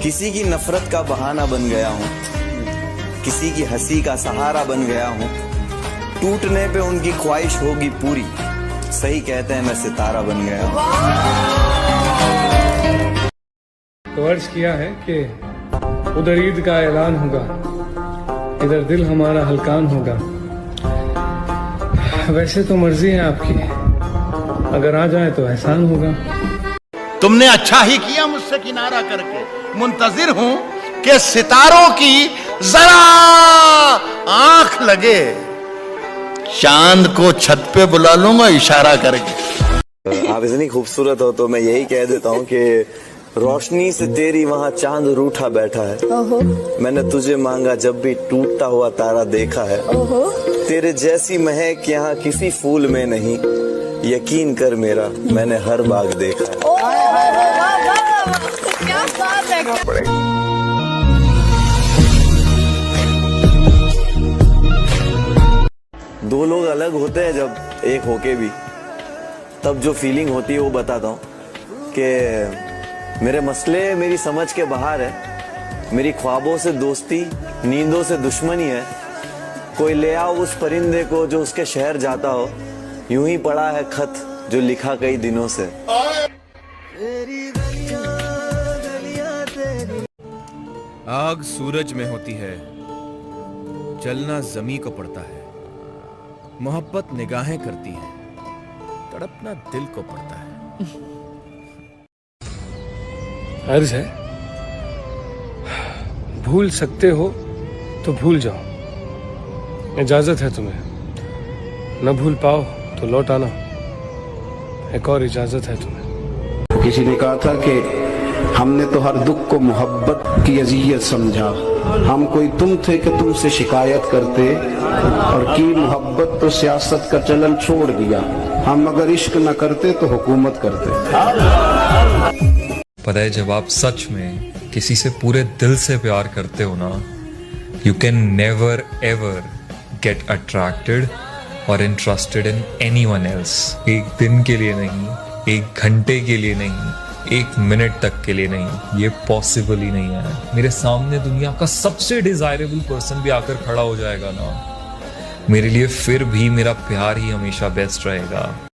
किसी की नफरत का बहाना बन गया हूँ, किसी की हंसी का सहारा बन गया हूँ। टूटने पे उनकी ख्वाहिश होगी पूरी, सही कहते हैं मैं सितारा बन गया हूँ। तो अर्ज किया है कि उधर ईद का ऐलान होगा, इधर दिल हमारा हलकान होगा। वैसे तो मर्जी है आपकी, अगर आ जाए तो एहसान होगा। तुमने अच्छा ही किया मुझसे किनारा करके, मुंतजिर हूं कि सितारों की जरा आंख लगे, चांद को छत पे बुला लूंगा इशारा करके। आप इतनी खूबसूरत हो तो मैं यही कह देता हूँ कि रोशनी से तेरी वहाँ चांद रूठा बैठा है। मैंने तुझे मांगा जब भी टूटता हुआ तारा देखा है। तेरे जैसी महक यहाँ किसी फूल में नहीं, यकीन कर मेरा मैंने हर बाग देखा है। क्या बात है। दो लोग अलग होते हैं जब एक होके भी, तब जो फीलिंग होती है वो बताता हूँ कि मेरे मसले मेरी समझ के बाहर है। मेरी ख्वाबों से दोस्ती, नींदों से दुश्मनी है। कोई ले आओ उस परिंदे को जो उसके शहर जाता हो, यूं ही पड़ा है खत जो लिखा कई दिनों से। आग सूरज में होती है, जलना जमी को पड़ता है। मोहब्बत निगाहें करती है, तड़पना दिल को पड़ता है। अर्ज है, भूल सकते हो तो भूल जाओ, इजाजत है तुम्हें। न भूल पाओ तो लौट आना, एक और इजाजत है तुम्हें। किसी ने कहा था कि हमने तो हर दुख को मोहब्बत की अजियत समझा। हम कोई तुम थे कि तुमसे शिकायत करते, और की मोहब्बत तो सियासत का चलन छोड़ दिया। हम अगर इश्क न करते तो हुकूमत करते। पता है, जब आप सच में किसी से पूरे दिल से प्यार करते हो ना, you can never ever get attracted और इंटरेस्टेड इन एनीवन एल्स। एक दिन के लिए नहीं, एक घंटे के लिए नहीं, एक मिनट तक के लिए नहीं, ये पॉसिबल ही नहीं है। मेरे सामने दुनिया का सबसे डिजायरेबल पर्सन भी आकर खड़ा हो जाएगा ना, मेरे लिए फिर भी मेरा प्यार ही हमेशा बेस्ट रहेगा।